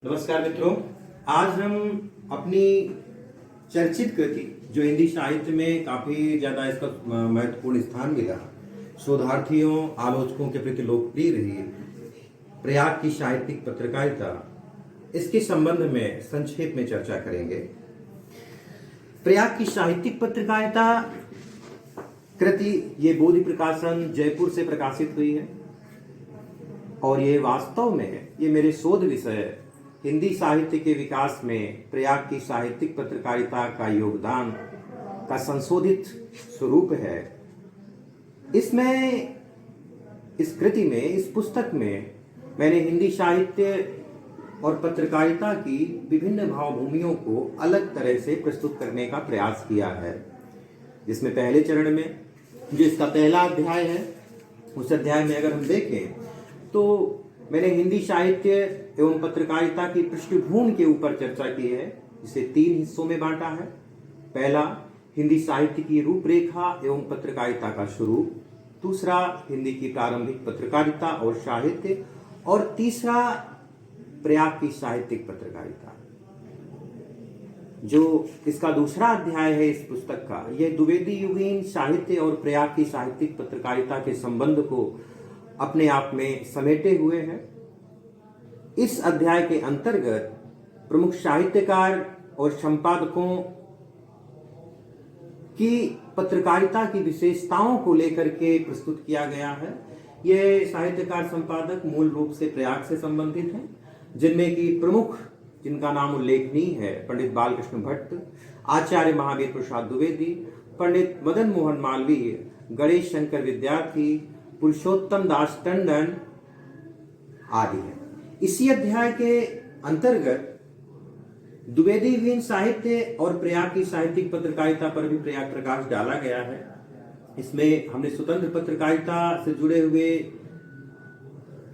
नमस्कार मित्रों, आज हम अपनी चर्चित कृति जो हिंदी साहित्य में काफी ज्यादा इसका महत्वपूर्ण स्थान मिला, शोधार्थियों आलोचकों के प्रति लोकप्रिय रही प्रयाग की साहित्यिक पत्रकारिता, इसके संबंध में संक्षेप में चर्चा करेंगे। प्रयाग की साहित्यिक पत्रकारिता कृति ये बोधि प्रकाशन जयपुर से प्रकाशित हुई है और ये वास्तव में ये मेरे शोध विषय हिंदी साहित्य के विकास में प्रयाग की साहित्यिक पत्रकारिता का योगदान का संशोधित स्वरूप है। इसमें इस कृति में इस पुस्तक में मैंने हिंदी साहित्य और पत्रकारिता की विभिन्न भावभूमियों को अलग तरह से प्रस्तुत करने का प्रयास किया है। जिसमें पहले चरण में जो इसका पहला अध्याय है, उस अध्याय में अगर हम देखें तो मैंने हिंदी साहित्य एवं पत्रकारिता की पृष्ठभूमि के ऊपर चर्चा की है, जिसे 3 हिस्सों में बांटा है। पहला, हिंदी साहित्य की रूपरेखा एवं पत्रकारिता का स्वरूप। दूसरा, हिंदी की प्रारंभिक पत्रकारिता और साहित्य। और तीसरा, प्रयाग की साहित्यिक पत्रकारिता। जो इसका दूसरा अध्याय है इस पुस्तक का, यह द्विवेदी युगीन साहित्य और प्रयाग की साहित्यिक पत्रकारिता के संबंध को अपने आप में समेटे हुए हैं। इस अध्याय के अंतर्गत प्रमुख साहित्यकार और संपादकों की पत्रकारिता की विशेषताओं को लेकर के प्रस्तुत किया गया है। ये साहित्यकार संपादक मूल रूप से प्रयाग से संबंधित हैं, जिनमें की प्रमुख जिनका नाम उल्लेखनीय है पंडित बालकृष्ण भट्ट, आचार्य महावीर प्रसाद द्विवेदी, पंडित मदन मोहन मालवीय, गणेश शंकर विद्यार्थी, पुरुषोत्तम दास टंडन आदि है। इसी अध्याय के अंतर्गत द्विवेदी युगीन साहित्य और प्रयाग की साहित्यिक पत्रकारिता पर भी प्रयाग प्रकाश डाला गया है। इसमें हमने स्वतंत्र पत्रकारिता से जुड़े हुए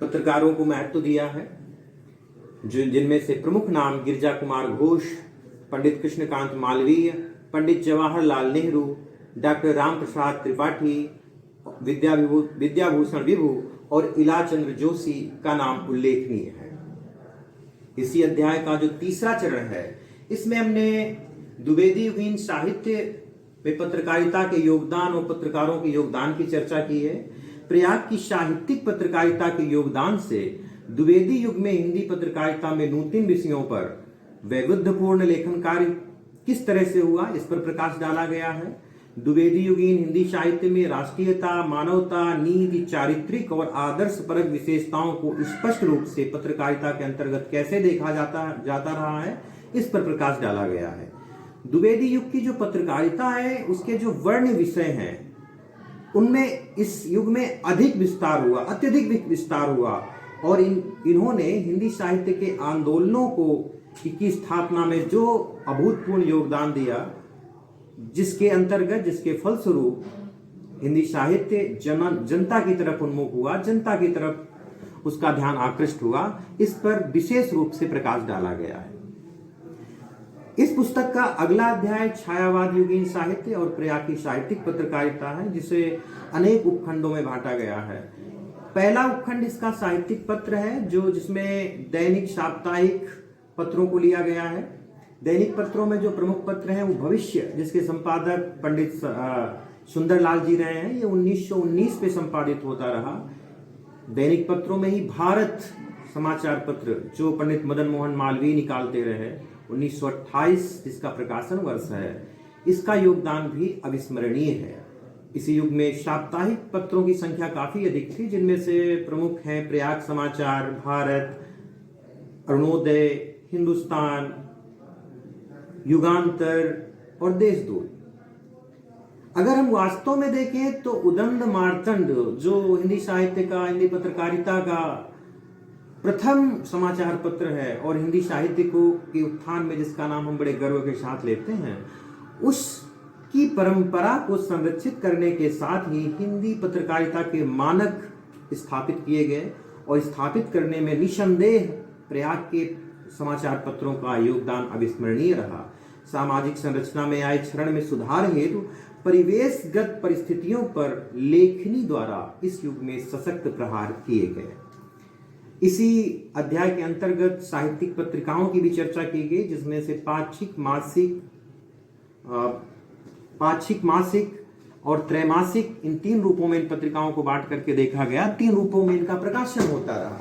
पत्रकारों को महत्व दिया है, जिनमें से प्रमुख नाम गिरिजा कुमार घोष, पंडित कृष्णकांत मालवीय, पंडित जवाहरलाल नेहरू, डॉक्टर राम प्रसाद त्रिपाठी, विद्याभूषण विभू और इलाचंद्र जोशी का नाम उल्लेखनीय है। इसी अध्याय का जो तीसरा चरण है, इसमें हमने द्विवेदी युगीन साहित्य में पत्रकारिता के योगदान और पत्रकारों के योगदान की चर्चा की है। प्रयाग की साहित्यिक पत्रकारिता के योगदान से द्विवेदी युग में हिंदी पत्रकारिता में नूतन विषयों पर वैविध्यपूर्ण लेखन कार्य किस तरह से हुआ, इस पर प्रकाश डाला गया है। द्विवेदी युगीन हिंदी साहित्य में राष्ट्रीयता, मानवता, नीति, चारित्रिक और आदर्शपरक विशेषताओं को स्पष्ट रूप से पत्रकारिता के अंतर्गत कैसे देखा जाता रहा है, इस पर प्रकाश डाला गया है। द्विवेदी युग की जो पत्रकारिता है, उसके जो वर्ण विषय हैं, उनमें इस युग में अधिक विस्तार हुआ, अत्यधिक विस्तार हुआ और इन्होंने हिंदी साहित्य के आंदोलनों की स्थापना में जो अभूतपूर्व योगदान दिया, जिसके फलस्वरूप हिंदी साहित्य जनता की तरफ उन्मुख हुआ, जनता की तरफ उसका ध्यान आकृष्ट हुआ, इस पर विशेष रूप से प्रकाश डाला गया है। इस पुस्तक का अगला अध्याय छायावाद युगीन साहित्य और प्रयाग की साहित्यिक पत्रकारिता है, जिसे अनेक उपखंडों में बांटा गया है। पहला उपखंड इसका साहित्यिक पत्र है, जिसमें दैनिक साप्ताहिक पत्रों को लिया गया है। दैनिक पत्रों में जो प्रमुख पत्र हैं वो भविष्य, जिसके संपादक पंडित सुंदरलाल जी रहे हैं, ये 1919 पे संपादित होता रहा। दैनिक पत्रों में ही भारत समाचार पत्र, जो पंडित मदन मोहन मालवीय निकालते रहे, 1928 जिसका प्रकाशन वर्ष है, इसका योगदान भी अविस्मरणीय है। इसी युग में साप्ताहिक पत्रों की संख्या काफी अधिक थी, जिनमें से प्रमुख हैं प्रयाग समाचार, भारत, अरुणोदय, हिंदुस्तान, युगांतर और देशदूत। अगर हम वास्तव में देखें तो उदंड मार्तंड, जो हिंदी साहित्य का, हिंदी पत्रकारिता का प्रथम समाचार पत्र है और हिंदी साहित्य के उत्थान में जिसका नाम हम बड़े गर्व के साथ लेते हैं, उसकी परंपरा को संरक्षित करने के साथ ही हिंदी पत्रकारिता के मानक स्थापित किए गए और स्थापित करने में निसंदेह प्रयाग के समाचार पत्रों का योगदान अविस्मरणीय रहा। सामाजिक संरचना में आए क्षरण में सुधार हेतु परिवेशगत परिस्थितियों पर लेखनी द्वारा इस युग में सशक्त प्रहार किए गए। इसी अध्याय के अंतर्गत साहित्यिक पत्रिकाओं की भी चर्चा की गई, जिसमें से पाक्षिक, मासिक और त्रैमासिक, इन 3 रूपों में इन पत्रिकाओं को बांट करके देखा गया। 3 रूपों में इनका प्रकाशन होता रहा।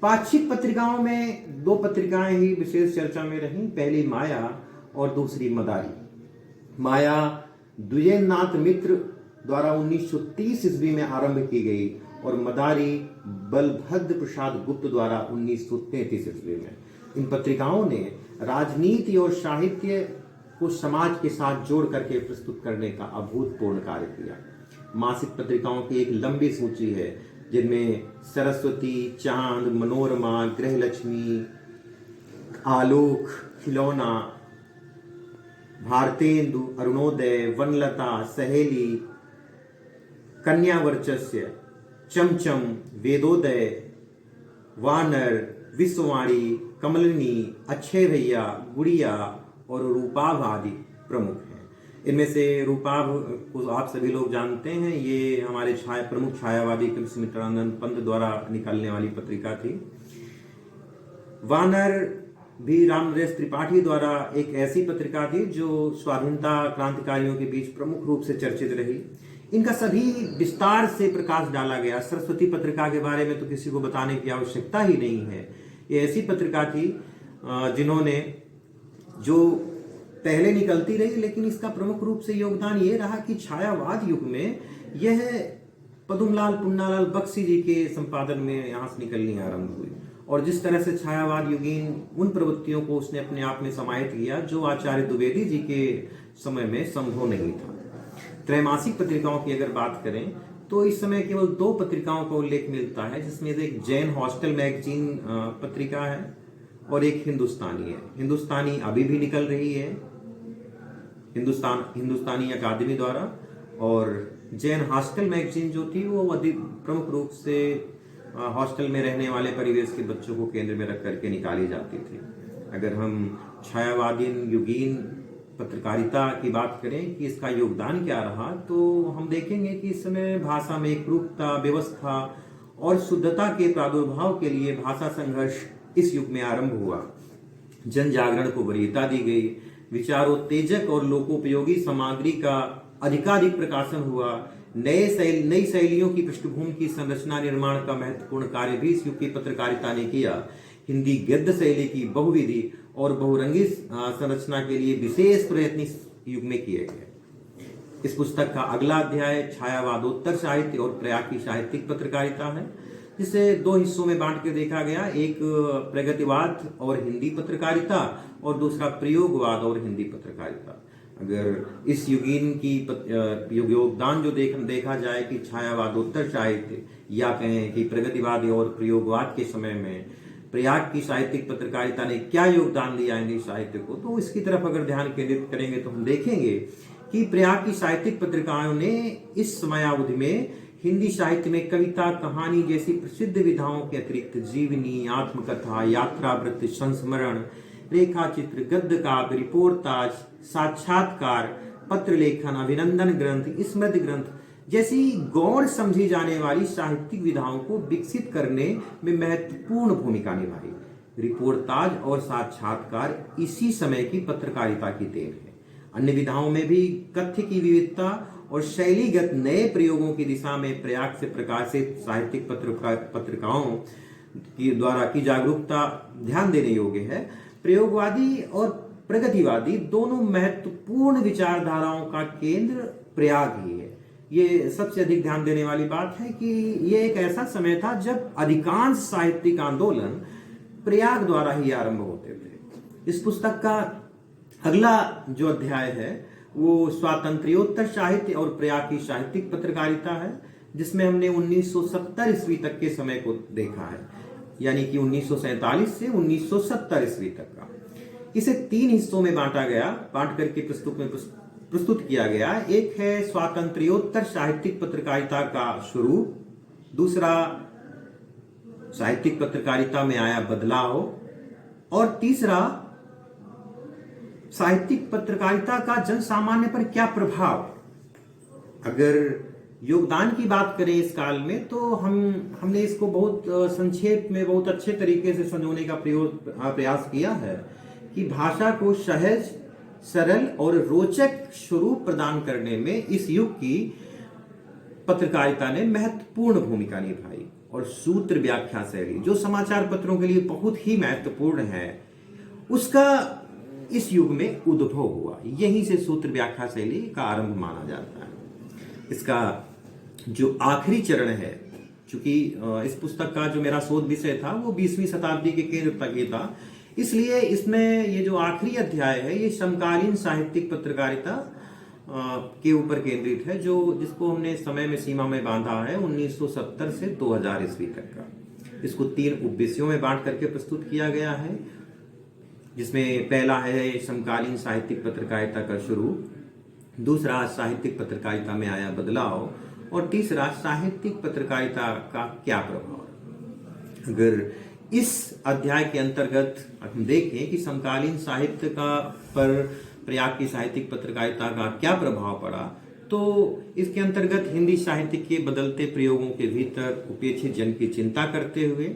पाक्षिक पत्रिकाओं में 2 पत्रिकाएं ही विशेष चर्चा में रही, पहली माया और दूसरी मदारी। माया द्विजेंद्रनाथ मित्र द्वारा 1930 ईस्वी में आरंभ की गई और मदारी बलभद्र प्रसाद गुप्त द्वारा 1933 ईस्वी में। इन पत्रिकाओं ने राजनीति और साहित्य को समाज के साथ जोड़ करके प्रस्तुत करने का अभूतपूर्व कार्य किया। मासिक पत्रिकाओं की एक लंबी सूची है, जिनमें सरस्वती, चांद, मनोरमा, गृहलक्ष्मी, आलोक, खिलौना, भारतेंदु, अरुणोदय, वनलता, सहेली, कन्या वर्चस्व, चमचम, वेदोदय, वानर, विश्ववाणी, कमलिनी, अक्षय भैया, गुड़िया और रूपाभ आदि प्रमुख हैं। इनमें से रूपाभ को आप सभी लोग जानते हैं, ये हमारे प्रमुख छायावादी कृष्ण मित्रानंद पंत द्वारा निकालने वाली पत्रिका थी। वानर भी रामनरेश त्रिपाठी द्वारा एक ऐसी पत्रिका थी जो स्वाधीनता क्रांतिकारियों के बीच प्रमुख रूप से चर्चित रही। इनका सभी विस्तार से प्रकाश डाला गया। सरस्वती पत्रिका के बारे में तो किसी को बताने की आवश्यकता ही नहीं है। ये ऐसी पत्रिका थी जिन्होंने जो पहले निकलती रही, लेकिन इसका प्रमुख रूप से योगदान ये रहा कि छायावाद युग में यह पदुमलाल पुन्नालाल बख्शी जी के संपादन में यहाँ से निकलनी आरंभ हुई। और जिस तरह से छायावाद युगीन उन प्रवृत्तियों को उसने अपने आप में समाहित किया जो आचार्य द्विवेदी जी के समय में संभव नहीं था। त्रैमासिक पत्रिकाओं की अगर बात करें तो इस समय केवल 2 पत्रिकाओं का उल्लेख मिलता है, जिसमें से एक जैन हॉस्टल मैगजीन पत्रिका है और एक हिंदुस्तानी है। हिंदुस्तानी अभी भी निकल रही है हिंदुस्तानी अकादमी द्वारा, और जैन हॉस्टल मैगजीन जो थी वो अधिक प्रमुख रूप से हॉस्टल में रहने वाले परिवेश के बच्चों को केंद्र में रख करके निकाली जाती थी। अगर हम छायावादीन युगीन पत्रकारिता की बात करें कि इसका योगदान क्या रहा, तो हम देखेंगे कि इस समय भाषा में एकरूपता, व्यवस्था और शुद्धता के प्रादुर्भाव के लिए भाषा संघर्ष इस युग में आरंभ हुआ। जन जागरण को वरीयता दी गई, विचारोत्तेजक और लोकोपयोगी सामग्री का अधिकाधिक प्रकाशन हुआ। नई शैलियों की पृष्ठभूमि की संरचना निर्माण का महत्वपूर्ण कार्य भी इस युग की पत्रकारिता ने किया। हिंदी गद्य शैली की बहुविधि और बहुरंगी संरचना के लिए विशेष प्रयत्न इस युग में किए गए। इस पुस्तक का अगला अध्याय छायावादोत्तर साहित्य और प्रयाग की साहित्यिक पत्रकारिता है, जिसे 2 हिस्सों में बांट के देखा गया। एक प्रगतिवाद और हिंदी पत्रकारिता और दूसरा प्रयोगवाद और हिंदी पत्रकारिता। अगर इस युगीन की योगदान जो देखा जाए कि छायावादोत्तर साहित्य या कहें कि प्रगतिवादी और प्रयोगवाद के समय में प्रयाग की साहित्यिक पत्रकारिता ने क्या योगदान दिया हिंदी साहित्य को, तो इसकी तरफ अगर ध्यान केंद्रित करेंगे तो हम देखेंगे कि प्रयाग की साहित्यिक पत्रिकाओं ने इस समयावधि में हिंदी साहित्य में कविता, कहानी जैसी प्रसिद्ध विधाओं के अतिरिक्त जीवनी, आत्मकथा, यात्रा वृत्त, संस्मरण, रेखाचित्र, गद्य काव्य, रिपोर्टाज, साक्षात्कार, पत्र लेखन, अभिनंदन ग्रंथ, स्मृति ग्रंथ जैसी गौर समझी जाने वाली साहित्यिक विधाओं को विकसित करने में महत्वपूर्ण भूमिका निभाई। रिपोर्टाज और साक्षात्कार इसी समय की पत्रकारिता की देन है। अन्य विधाओं में भी कथ्य की विविधता और शैलीगत नए प्रयोगों की दिशा में प्रयाग से प्रकाशित साहित्यिक पत्रिकाओं की द्वारा की जागरूकता ध्यान देने योग्य है। प्रयोगवादी और प्रगतिवादी दोनों महत्वपूर्ण विचारधाराओं का केंद्र प्रयाग ही है। ये सबसे अधिक ध्यान देने वाली बात है कि ये एक ऐसा समय था जब अधिकांश साहित्यिक आंदोलन प्रयाग द्वारा ही आरंभ होते थे। इस पुस्तक का अगला जो अध्याय है वो स्वातंत्र्योत्तर साहित्य और प्रयाग की साहित्यिक पत्रकारिता है, जिसमें हमने 1970 ईस्वी तक के समय को देखा है, यानी कि 1947 से 1970 ईस्वी तक का। इसे 3 हिस्सों में बांट करके प्रस्तुत किया गया। एक है स्वातंत्र्योत्तर साहित्यिक पत्रकारिता का शुरू, दूसरा साहित्यिक पत्रकारिता में आया बदलाव, और तीसरा साहित्यिक पत्रकारिता का जन सामान्य पर क्या प्रभाव। अगर योगदान की बात करें इस काल में, तो हमने इसको बहुत संक्षेप में बहुत अच्छे तरीके से समझाने का प्रयास किया है कि भाषा को सहज, सरल और रोचक स्वरूप प्रदान करने में इस युग की पत्रकारिता ने महत्वपूर्ण भूमिका निभाई। और सूत्र व्याख्या शैली जो समाचार पत्रों के लिए बहुत ही महत्वपूर्ण है, उसका इस युग में उद्भव हुआ। यहीं से सूत्र व्याख्या शैली का आरंभ माना जाता है। इसका जो आखिरी चरण है, चूंकि इस पुस्तक का जो मेरा शोध विषय था वो 20वीं शताब्दी के केंद्र तक ही था, इसलिए इसमें ये जो आखिरी अध्याय है ये समकालीन साहित्यिक पत्रकारिता के ऊपर केंद्रित है, जो जिसको हमने समय में सीमा में बांधा है 1970 से 2000 ईस्वी तक का। इसको 3 उपविषयों में बांट करके प्रस्तुत किया गया है, जिसमें पहला है समकालीन साहित्यिक पत्रकारिता का स्वरूप, दूसरा साहित्यिक पत्रकारिता में आया बदलाव, और तीसरा साहित्यिक पत्रकारिता का क्या प्रभाव। अगर इस अध्याय के अंतर्गत हम देखें कि समकालीन साहित्य का पर प्रयाग की साहित्यिक पत्रकारिता का क्या प्रभाव पड़ा, तो इसके अंतर्गत हिंदी साहित्य के बदलते प्रयोगों के भीतर उपेक्षित जन की चिंता करते हुए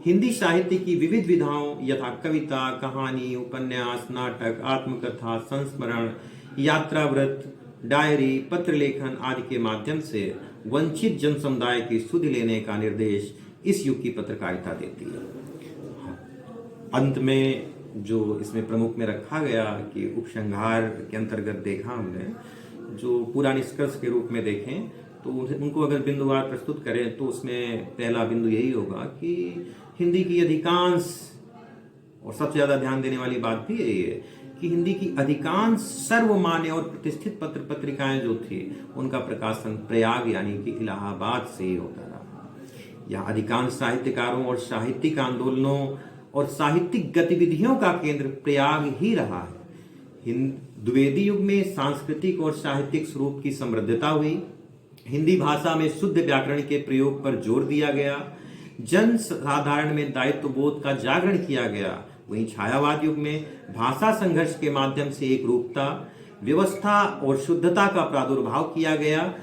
हिंदी साहित्य की विविध विधाओं यथा कविता, कहानी, उपन्यास, नाटक, आत्मकथा, संस्मरण, यात्रावृत्त, डायरी, पत्र लेखन आदि के माध्यम से वंचित जन समुदाय की सुध लेने का निर्देश इस युग की पत्रकारिता देती है। अंत में जो इसमें प्रमुख में रखा गया कि उपसंहार के अंतर्गत देखा हमने, जो पूरा निष्कर्ष के रूप में देखें तो उनको अगर बिंदुवार प्रस्तुत करें तो उसमें पहला बिंदु यही होगा कि हिंदी की अधिकांश, और सबसे ज्यादा ध्यान देने वाली बात भी यही है कि हिंदी की अधिकांश सर्वमान्य और प्रतिष्ठित पत्र पत्रिकाएं जो थी उनका प्रकाशन प्रयाग यानी कि इलाहाबाद से ही होता रहा। यहाँ अधिकांश साहित्यकारों और साहित्यिक आंदोलनों और साहित्यिक गतिविधियों का केंद्र प्रयाग ही रहा है। द्विवेदी युग में सांस्कृतिक और साहित्यिक स्वरूप की समृद्धता हुई, हिंदी भाषा में शुद्ध व्याकरण के प्रयोग पर जोर दिया गया, जन साधारण में दायित्व बोध का जागरण किया गया। वहीं छायावाद युग में भाषा संघर्ष के माध्यम से एक रूपता, व्यवस्था और शुद्धता का प्रादुर्भाव किया गया,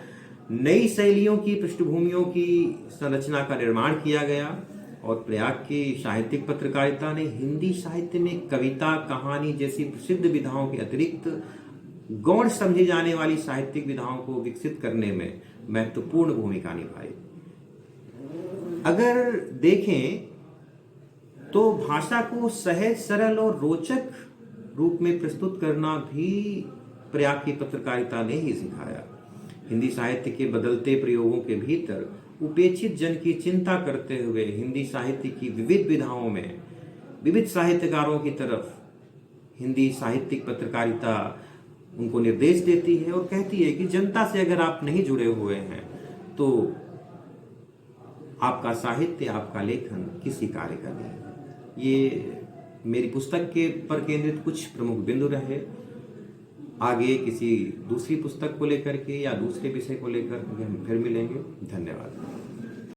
नई शैलियों की पृष्ठभूमियों की संरचना का निर्माण किया गया। और प्रयाग की साहित्यिक पत्रकारिता ने हिंदी साहित्य में कविता, कहानी जैसी प्रसिद्ध विधाओं के अतिरिक्त गौण समझी जाने वाली साहित्यिक विधाओं को विकसित करने में महत्वपूर्ण भूमिका निभाई। अगर देखें तो भाषा को सहज, सरल और रोचक रूप में प्रस्तुत करना भी प्रयाग की पत्रकारिता ने ही सिखाया। हिंदी साहित्य के बदलते प्रयोगों के भीतर उपेक्षित जन की चिंता करते हुए हिंदी साहित्य की विविध विधाओं में विविध साहित्यकारों की तरफ हिंदी साहित्यिक पत्रकारिता उनको निर्देश देती है और कहती है कि जनता से अगर आप नहीं जुड़े हुए हैं तो आपका साहित्य, आपका लेखन किसी कार्य का नहीं है। ये मेरी पुस्तक के पर केंद्रित कुछ प्रमुख बिंदु रहे। आगे किसी दूसरी पुस्तक को लेकर के या दूसरे विषय को लेकर हम फिर मिलेंगे। धन्यवाद।